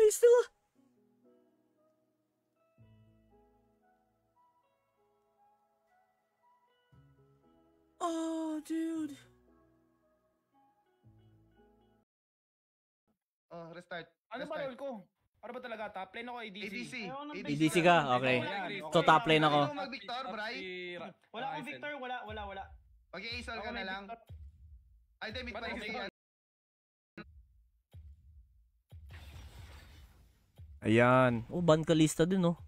he's still... Oh, dude. Oh, restart. Ano ba role ko? Ano ba talaga? Top lane ako, ADC. ADC ka? Okay. So top lane ako. Sino mag-Victor, Bray? Wala akong Victor, wala. Mag-i-Aesol ka na lang. Ay, di, mid pa yung yan. Ayan. Oh, ban ka lista din, oh.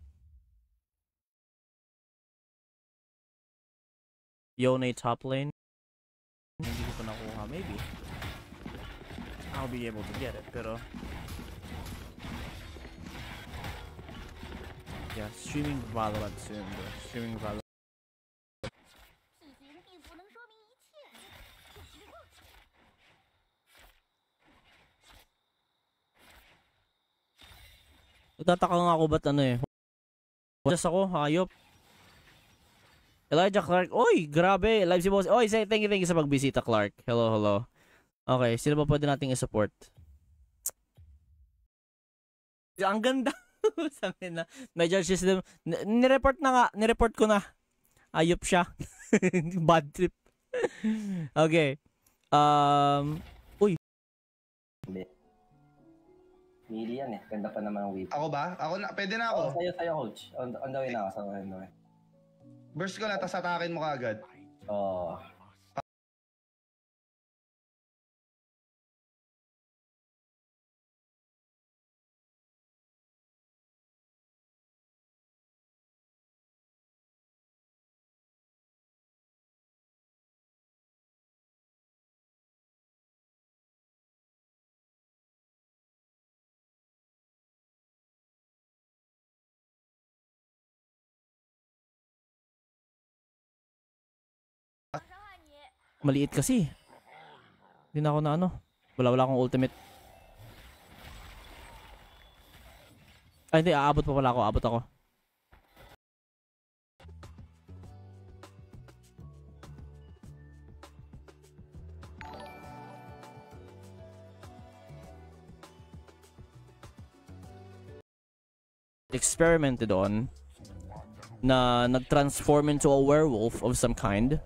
Yone top lane. Hindi ko pa nakuha, maybe. I'll be able to get it, pero... Yeah, streaming Valorant soon, bro. Streaming Valorant. Nagtataka nga ako ba't ano eh. Just ako, hayop. Elijah Clark. Oy, grabe. Live si boss. Oy, say thank you sa pagbisita, Clark. Hello. Okay, sino ba pwede nating i-support? Ang ganda. Sabi na, may judge system. Nireport ko na. Ayop siya. Bad trip. Okay. Uy. Hindi. Mili yan eh. Ganda pa naman ang whip. Ako ba? Ako na, pwede na ako. Oh, sa'yo, coach. On the way na ako. On the way. Burst ko na, tas atakin mo kaagad. Oh. Maliit kasi. Hindi na ako na ano. Wala akong ultimate. Ay hindi, aabot pa pala ako. Aabot ako. Experimented on na nag-transform into a werewolf of some kind.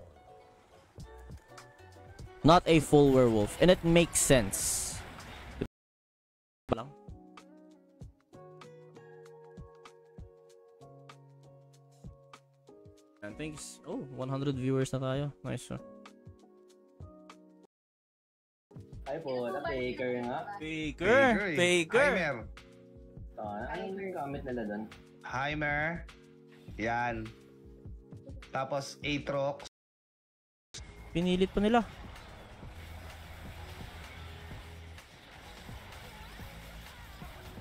Not a full werewolf. And it makes sense. Lang. And thanks. Oh, 100 viewers na tayo. Nice. Ay po, na-faker nga. Faker. Heimer. Ano yung gamit nila doon? Heimer. Yan. Tapos Aatrox. Pinilit pa nila.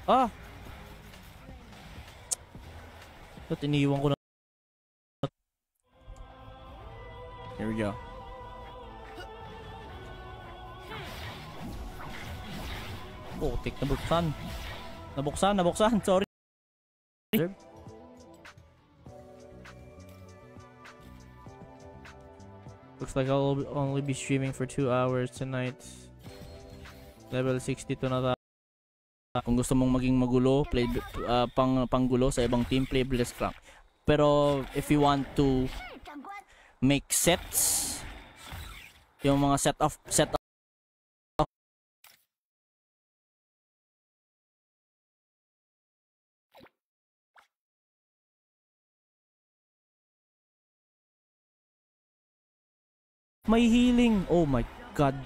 Ah! Ba't iniiwan ko na? Here we go. Putik, nabuksan. Sorry. Looks like I'll only be streaming for 2 hours tonight. Level 62 na tayo. Kung gusto mong maging magulo, play panggulo sa ibang team, play Blitzcrank. Pero if you want to make sets, yung mga set of may healing. Oh my god.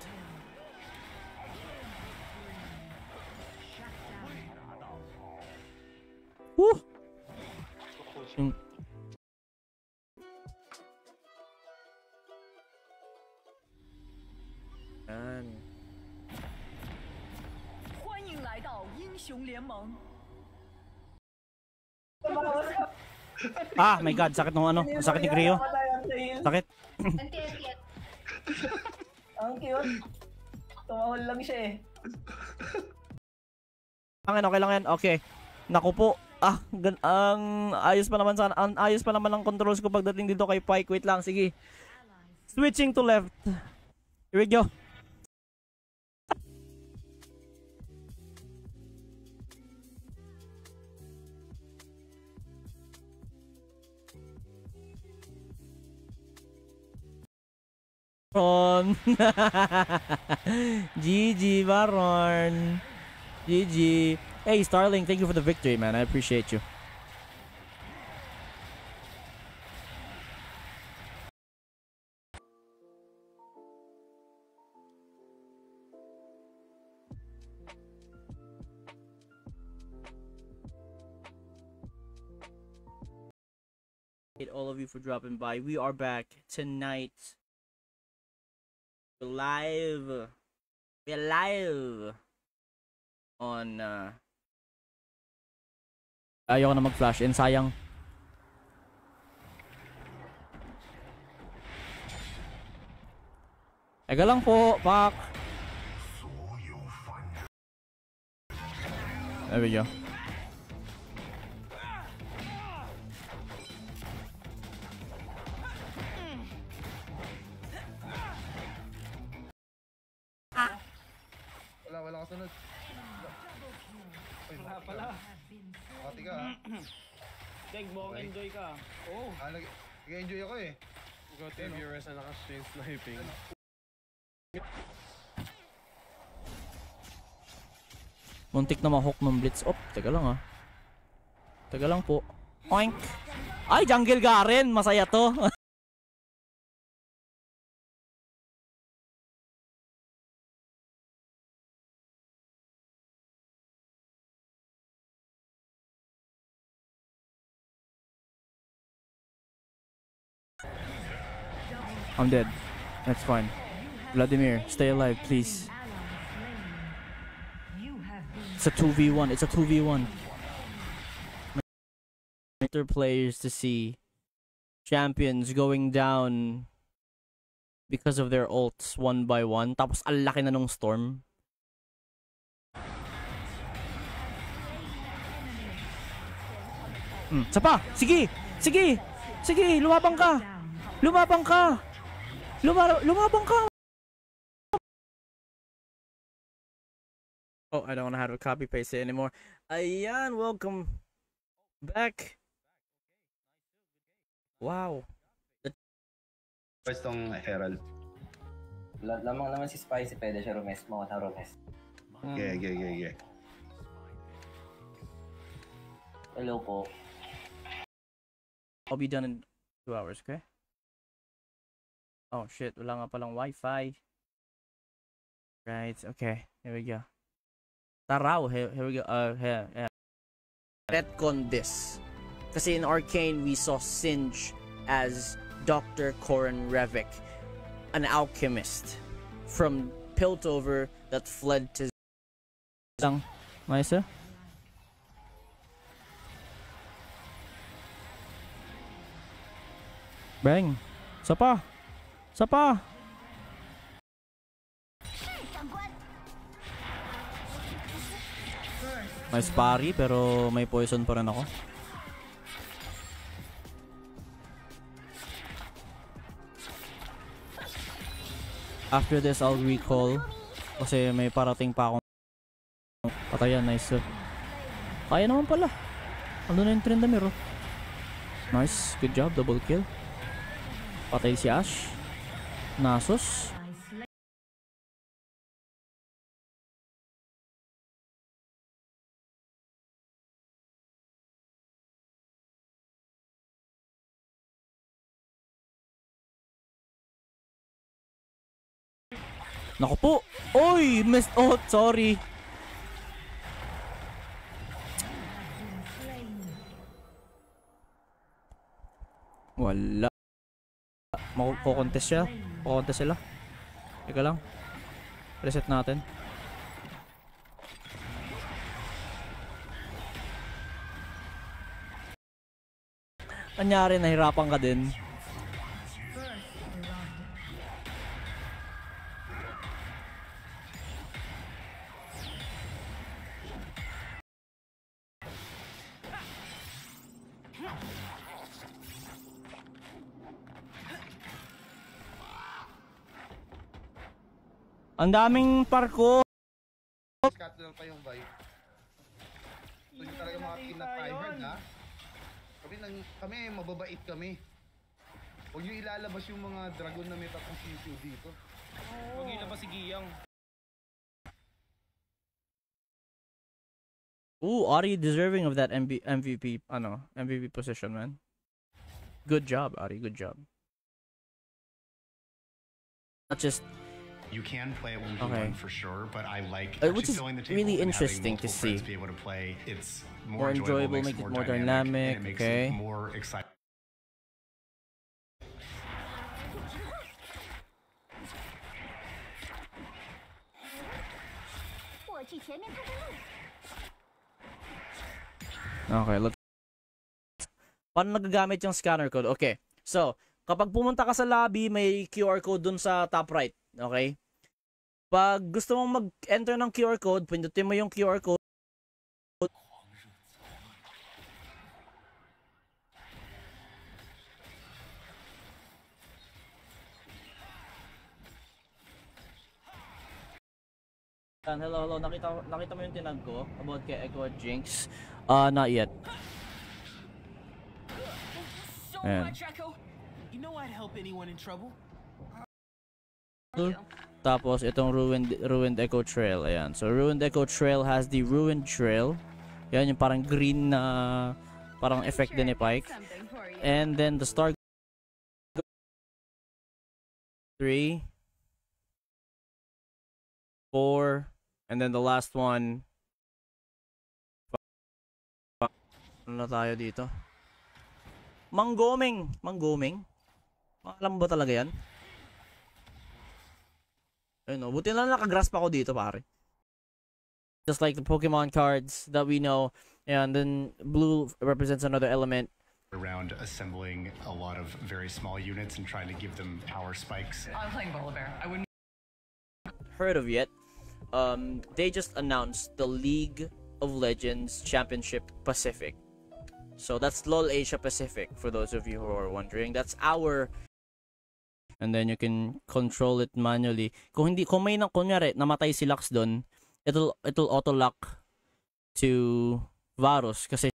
Woo! Yan. Ah, my god, sakit ng ano? Sakit ni Creo. Sakit. Ang cute. Tumahol lang siya eh. Okay lang yan. Okay. Naku po. Ang ayos pa naman sana. Ang ayos pa naman ang controls ko pagdating dito kay Pike. Wait lang, sige. Switching to left. Here we go. Baron. GG, Baron. GG. Hey, Starling, thank you for the victory, man. I appreciate you. All of you for dropping by. We are back tonight. We're live. We're live on ayoko na mag-flash in, sayang. Ega lang po, pak. There we go. Wala kasunod. Wala pala. Makati ka ha. Deg, mukhang enjoy ka. Oh. Nag-enjoy ako eh. Go to viewers na naka-stream sniping. Muntik na ma-hook ng blitz. Oh, teka lang ha. Teka lang po. Oink. Ay, jungle Garen. Masaya to. I'm dead. That's fine. Vladimir, stay alive, please. It's a 2v1. It's a 2v1. Better players to see. Champions going down because of their ults one by one. Tapos ang laki na nung storm. Isa pa! Sige! Sige! Sige! Lumabang ka! Lumabang ka! Lumabang ka! Oh, I don't know how to copy paste it anymore. Ayan, welcome back. Wow. First tong Herald. Lamang naman si Spicy, pwede siya rumes, mga rumes. Okay. Hello po. I'll be done in 2 hours, okay? Oh shit, wala nga palang Wi-Fi. Right, okay. Here we go. Taraw, here we go. Here. Retcon this. Kasi in Arcane, we saw Singe as Dr. Koran Revik, an alchemist from Piltover that fled to Zang. Maisa? Bang! Sapa! Sapa! May spari pero may poison pa rin ako. After this, I'll recall kasi may parating pa akong patayan. Nice. Kaya naman pala. Ano na yung Tryndamere? Nice. Good job. Double kill. Patay si Ashe. Nasus. Naku po. Oy! Missed. Oh, sorry. Wala. Makukontest siya. Makukontest sila. Teka lang. Reset natin. Anyari, nahirapan ka din. Ang daming parko. Scuttle pa yung vibe. So yung talaga mga team na tryhard ha. Kami mababait kami. Huwag nyo ilalabas yung mga dragon na may tatlong CCU dito. Huwag ilabas si Giyang. Ooh, Ari deserving of that MVP, MVP position, man. Good job, Ari. Good job. Not just. You can play it 1v1 Okay. for sure, but I like Which is filling the table really and having interesting to multiple friends see. be able to play. It's More enjoyable, makes make it more more dynamic, dynamic, and it makes okay. it more exciting. Okay, let's. Paano nagagamit yung scanner code? Okay. So, kapag pumunta ka sa lobby, may QR code dun sa top right. Okay? Pag gusto mong mag-enter ng QR code, pindutin mo yung QR code. Hello. Nakita mo yung tinag ko about kay Echo at Jinx? Not yet. So Ayan. much, Echo. You know I'd help anyone in trouble. Tapos itong ruined Echo Trail. Ayan. So ruined Echo Trail has the ruined trail. Yan yung parang green na parang effect din ni Pike. And then the star 3 4 and then the last one. Ano na tayo dito? Manggoming. Alam ba talaga yan? Ayun, buti lang nakagrasp ako dito, pare. Just like the Pokemon cards that we know. And then blue represents another element. Around assembling a lot of very small units and trying to give them power spikes. I'm playing Volibear. I wouldn't. Heard of yet? They just announced the League of Legends Championship Pacific. So that's LoL Asia Pacific, for those of you who are wondering. That's our. And then you can control it manually. Kung may kunyari namatay si Lux doon, it'll auto lock to Varus kasi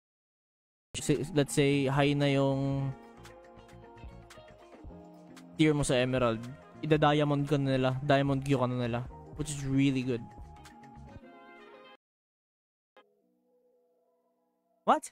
let's say high na yung tier mo sa Emerald, ida-diamond ka na nila, diamond Q ka na nila, which is really good. What?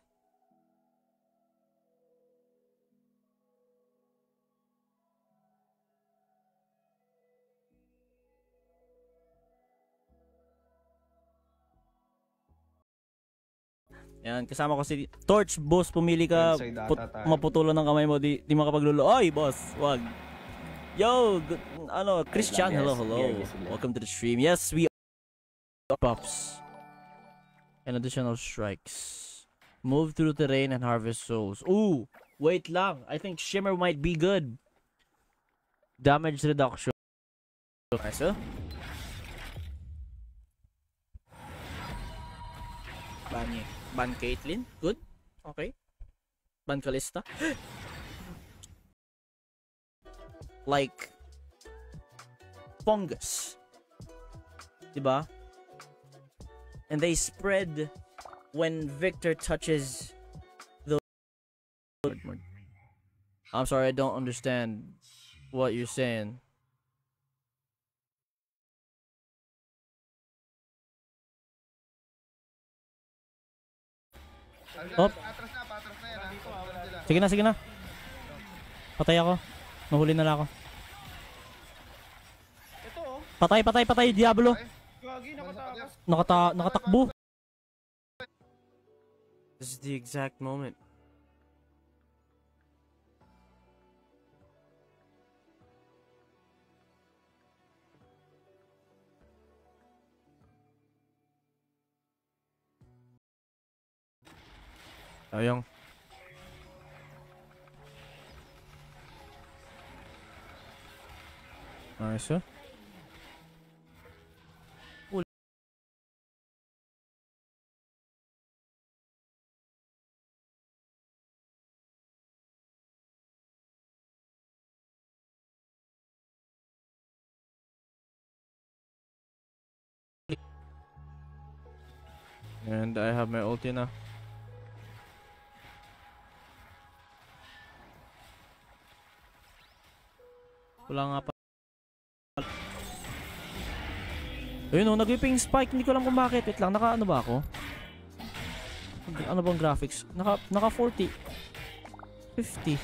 Yan, kasama ko si Torch, boss, pumili ka, maputulan ng kamay mo, di makapaglulo. Oy, boss, wag. Yo, Christian, hello. Welcome to the stream. Yes, we are buffs. And additional strikes. Move through terrain and harvest souls. Ooh, wait lang. I think Shimmer might be good. Damage reduction. Nice, huh? Ban Caitlyn, good. Okay. Ban Kalista. Like fungus. Diba? And they spread when Victor touches the. I'm sorry, I don't understand what you're saying. Op. Patras na yan. Sige na. Patay ako. Nahuli na lang ako. Ito oh. Patay, Diablo. Gagi, nakatakas. Nakatakbo. This is the exact moment. Ayong. Nice, huh? And I have my ulti na. Wala nga pa. Ayun o, nag-whipping spike. Hindi ko alam kung bakit. Wait lang, naka ano ba ako? Ano bang graphics? Naka 40. 50.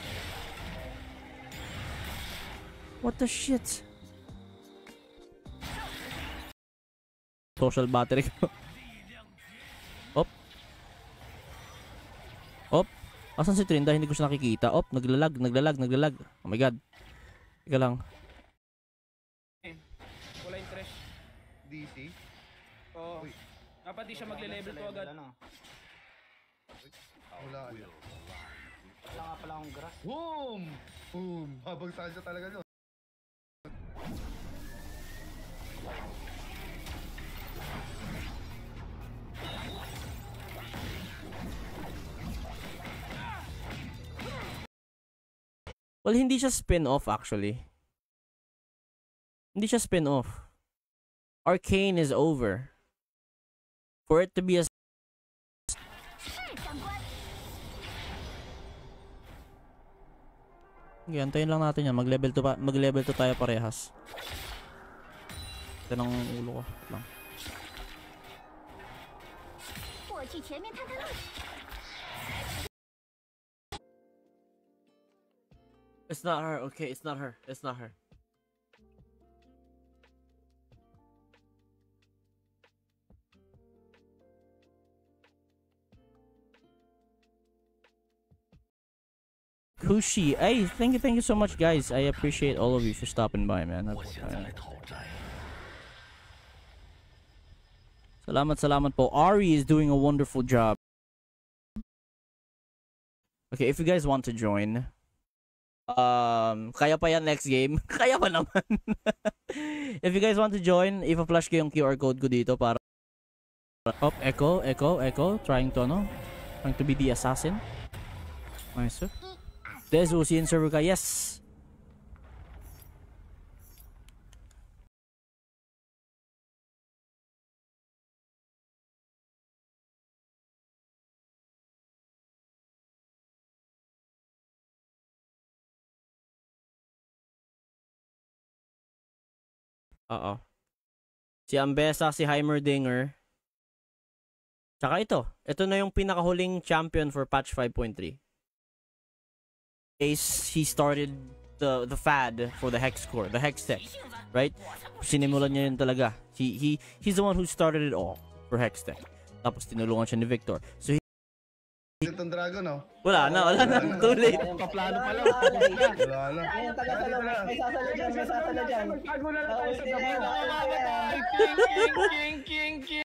What the shit? Social battery ko. Op. Op. Asan si Trinda? Hindi ko siya nakikita. Op, naglalag. Oh my god. Ika lang. Wala yung trash. DC. Oo. Uy. Dapat di siya magle-level 2 agad. Wala. Wala nga pala akong grass. Boom! Boom! Babagsakan siya talaga no. Well, hindi siya spin-off actually. Hindi siya spin-off. Arcane is over. For it to be a Okay, antayin lang natin yan. Mag-level 2 tayo parehas. Ito ng ulo ko. Lang. It's not her. Okay, it's not her. It's not her. Kushi, hey, thank you so much, guys. I appreciate all of you for stopping by, man. Salamat po. Ari is doing a wonderful job. Okay, if you guys want to join, kaya pa yan next game. Kaya pa naman. If you guys want to join, ipa-flash ko yung QR code ko dito para Echo, trying to be the assassin. Nice, sir. There's Uzi server ka. Yes. Si Ambessa, si Heimerdinger. Tsaka ito na yung pinakahuling champion for patch 5.3. He started the fad for the hex core, the hex tech, right? Sinimulan niya yun talaga. He's the one who started it all for hex tech. Tapos tinulungan siya ni Victor. So Itong dragon, oh. wala na. Too late. Paplano pa lang. Wala na. Ayun, taga-salong. May sasalo dyan. Bago na lang tayo sa King.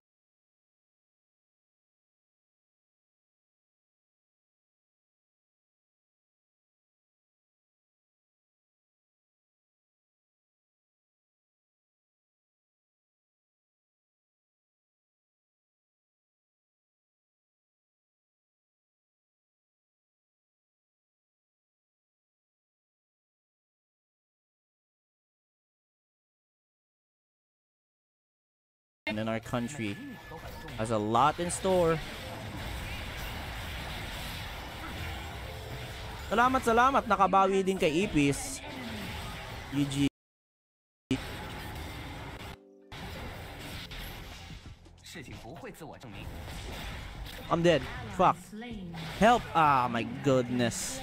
And in our country has a lot in store. Salamat. Nakabawi din kay Ipis. UG. I'm dead. Fuck. Help. Ah, my goodness.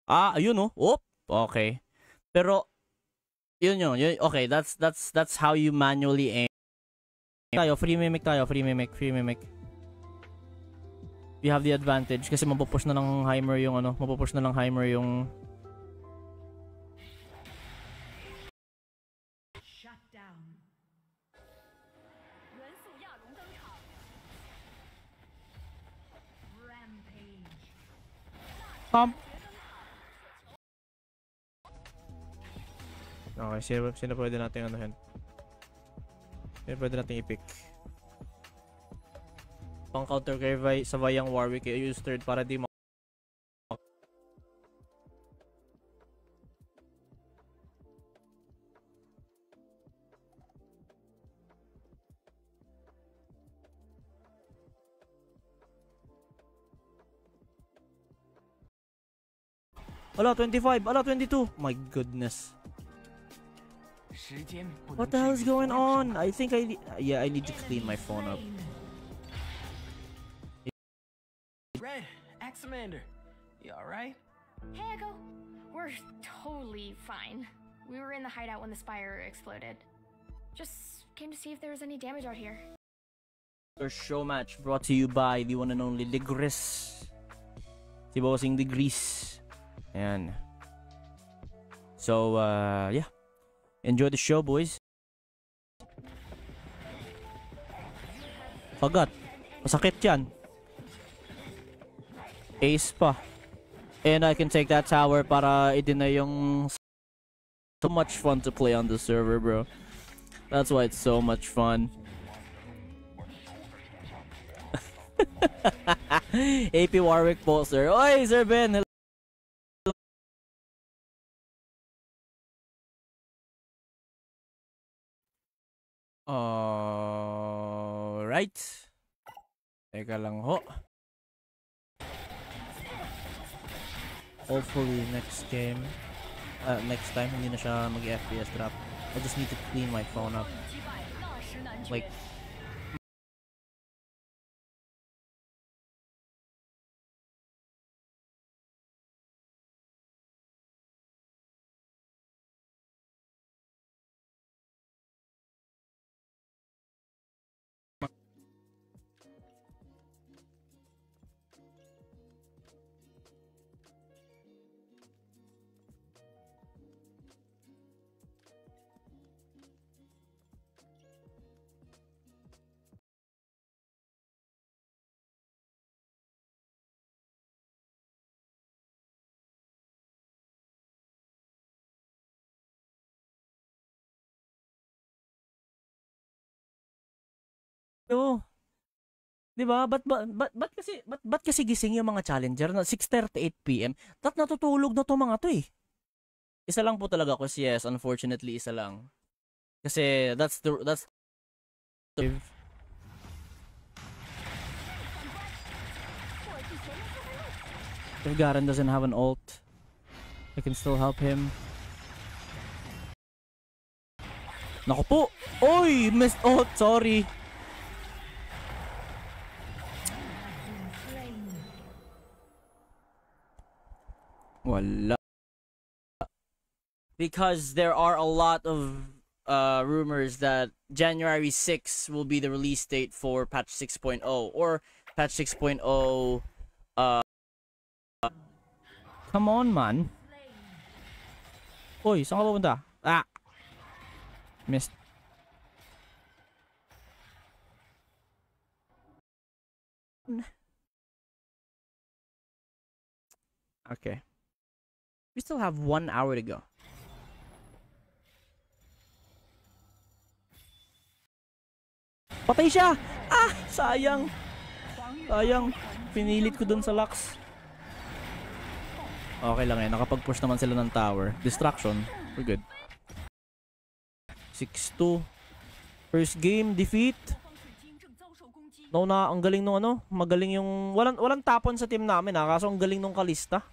Ayun oh. Oop. Okay. Pero yun. Okay, that's how you manually aim. Free mimic. We have the advantage kasi mapupush na ng Heimer yung Okay, sino pwede natin anuhin? Sino pwede natin i-pick? Pang counter kay sa Vayang Warwick, use third para di Ala, 25. Ala, 22. My goodness. What the hell is going on? I think I need to clean my phone up. Red, Axamander. You alright? Hey, Echo. We're totally fine. We were in the hideout when the spire exploded. Just came to see if there was any damage out here. Our show match brought to you by the one and only Ligris. Si Bossing Degrees. Ayan. So, yeah. Enjoy the show, boys. Pagat. Masakit yan. Ace pa. And I can take that tower para i-deny yung... So much fun to play on the server, bro. That's why it's so much fun. AP Warwick po, sir. Oy, Sir Ben! Alright. Teka lang ho. Hopefully next game, next time hindi na siya mag-FPS drop. I just need to clean my phone up. Like, oh. 'Di ba? Ba't kasi gising yung mga challenger na 6:38 PM? Natutulog na to mga to eh. Isa lang po talaga ko, yes, unfortunately isa lang. Kasi that's if Garen doesn't have an ult, I can still help him. Naku po! Oy! Missed ult! Sorry! Wala. Because there are a lot of rumors that January 6 will be the release date for patch 6.0 or patch 6.0. Come on, man. Oy, saan ka pupunta? Ah! Missed. Okay. We still have 1 hour to go. Patay siya! Ah! Sayang! Sayang. Pinilit ko dun sa Lux. Okay lang eh. Nakapag-push naman sila ng tower. Distraction. We're good. 6-2. First game, defeat. No, ang galing nung ano. Magaling yung... Walang tapon sa team namin ha. Kaso ang galing nung Kalista.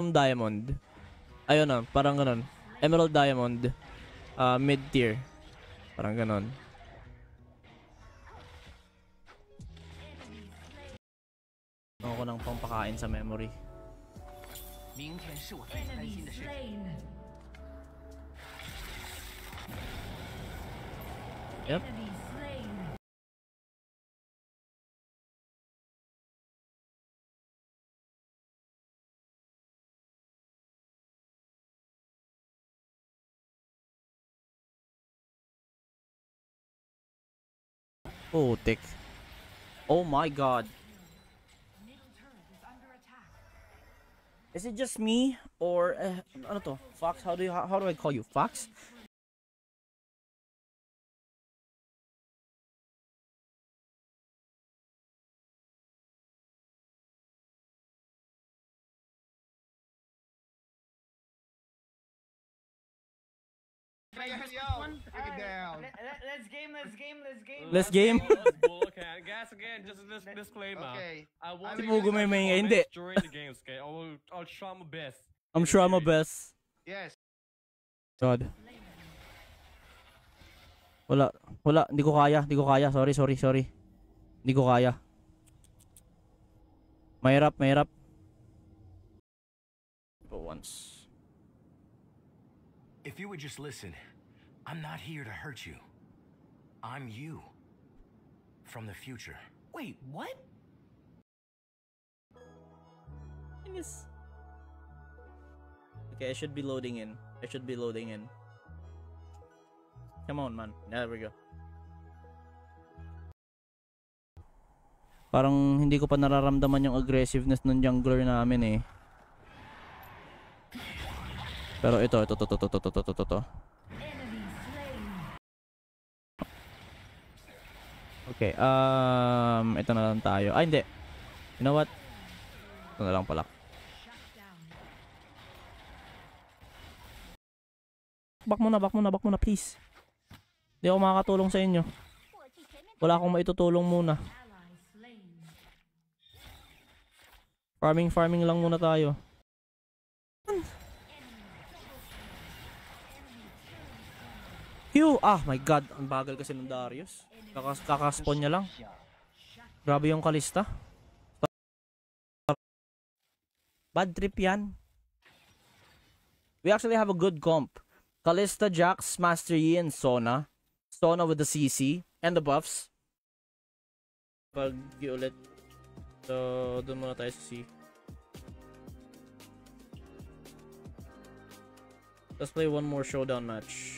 Diamond. Ayun na, parang ganon. Emerald Diamond. Mid tier. Parang ganon. Ako nang pampakain sa memory. Yep. Oh, thick. Oh my god. Is it just me or ano to? Fox, how do I call you? Fox? Take it down. Let's game. Let's game. Let's bull, okay. Guys, again, just a disclaimer. Okay. I want Si to Mugo may maingay, hindi. during the games, okay? I'll try my best. I'm sure I'm a best. Yes. God. Wala, hindi ko kaya. Sorry. Hindi ko kaya. Mahirap. For once. If you would just listen, I'm not here to hurt you. I'm you. From the future. Wait, what? Okay, I should be loading in. Come on, man. There we go. Parang hindi ko pa nararamdaman yung aggressiveness ng jungler namin eh. Pero ito. Okay, ito na lang tayo. Ay, hindi. You know what? Ito na lang pala. Back muna, please. Hindi ako makakatulong sa inyo. Wala akong maitutulong muna. Farming lang muna tayo. Pew! Ah, my God. Ang bagal kasi ng Darius. Kakaspawn niya lang. Grabe yung Kalista. Bad trip yan. We actually have a good comp. Kalista, Jax, Master Yi, and Sona. Sona with the CC and the buffs. Pag ulit. So, doon muna tayo sa C. Let's play one more showdown match.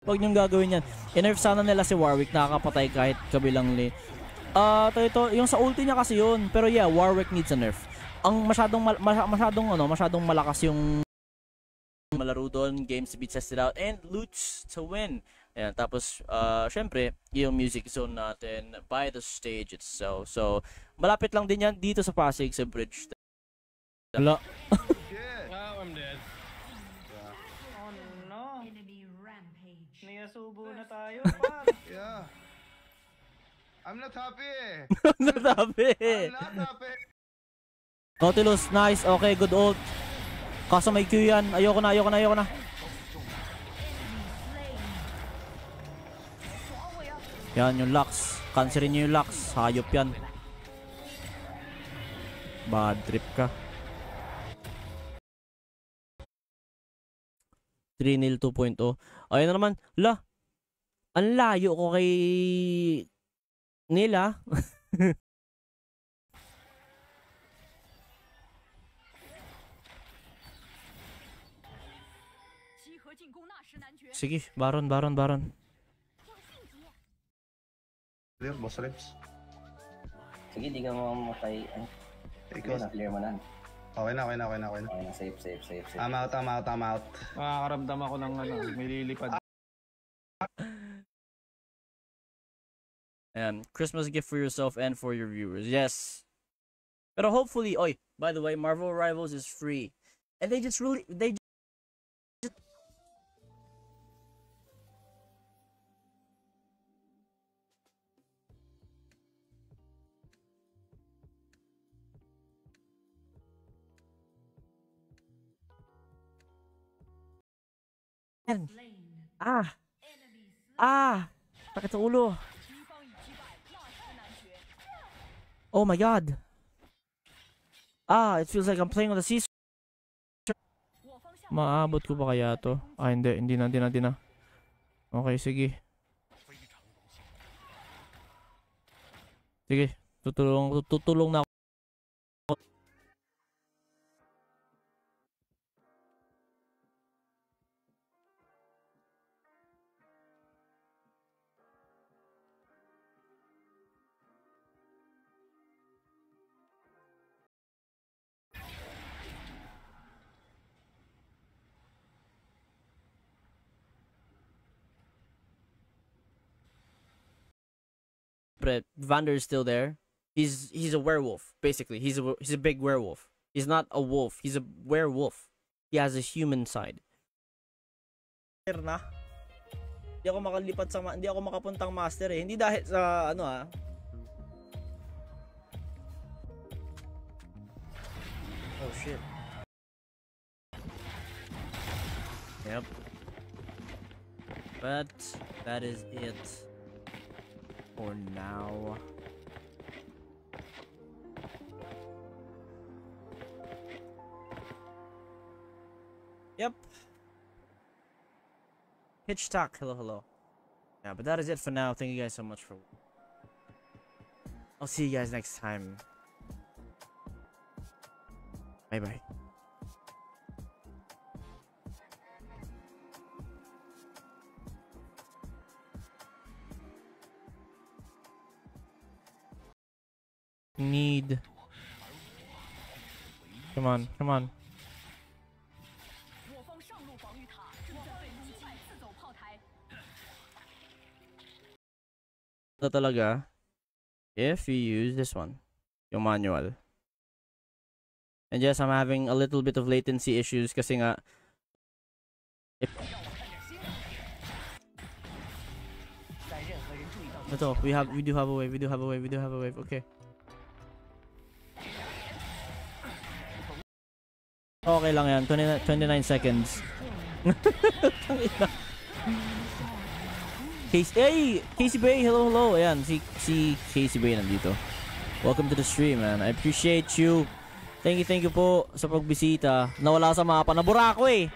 Huwag niyong gagawin yan. I-nerf sana nila si Warwick, nakakapatay kahit kabilang lane. Ito, yung sa ulti niya kasi yun. Pero yeah, Warwick needs a nerf. Ang masyadong malakas yung malaro doon, games to be tested out, and loots to win. Ayan, tapos, syempre, yung music zone natin by the stage itself. So, malapit lang din yan dito sa Pasig, sa bridge. Wala. Oh, I'm dead. Oh no. Niyasubo na tayo. Yeah. I'm not happy. Natabi. I'm not happy. Nautilus, nice. Okay, good ult. Kaso may Q yan. Ayoko na. Yan, yung Lux. Cancerin nyo yung Lux. Hayop yan. Bad trip ka. 3-0 2.0. Ayun na naman. Ang layo ko kay nila. Sige, Baron. Clear, boss reps. Sige, di ka mamamatay. Ikaw na, clear mo na. Okay na. Okay na, safe. I'm out. Makakaramdam ako ng may lilipad. Ayan, Christmas gift for yourself and for your viewers. Yes. Pero hopefully, by the way, Marvel Rivals is free. And they just sakit sa ulo. Oh my God. It feels like I'm playing on the sea. Maabot ko ba kaya to? Hindi na. Okay, sige. Sige, tutulong na ako. but Vander is still there. He's a werewolf, basically. He's a big werewolf. He's not a wolf. He's a werewolf. He has a human side. Na. Hindi ako makalipat sa hindi ako makapuntang master eh. Hindi dahil sa ano ah. Oh shit. Yep. But that is it for now. Yep. Hitch talk. Hello, hello. Yeah, but that is it for now. Thank you guys so much for. I'll see you guys next time. Bye bye. Need. Come on, come on. Ito talaga if you use this one, yung manual. And yes, I'm having a little bit of latency issues kasi nga ito, we do have a wave, okay. Okay lang yan, 29 seconds. Casey Bay, hello. Ayan, si Casey Bay nandito. Welcome to the stream, man. I appreciate you. Thank you po sa pagbisita. Nawala sa mapa. Nabura ako eh.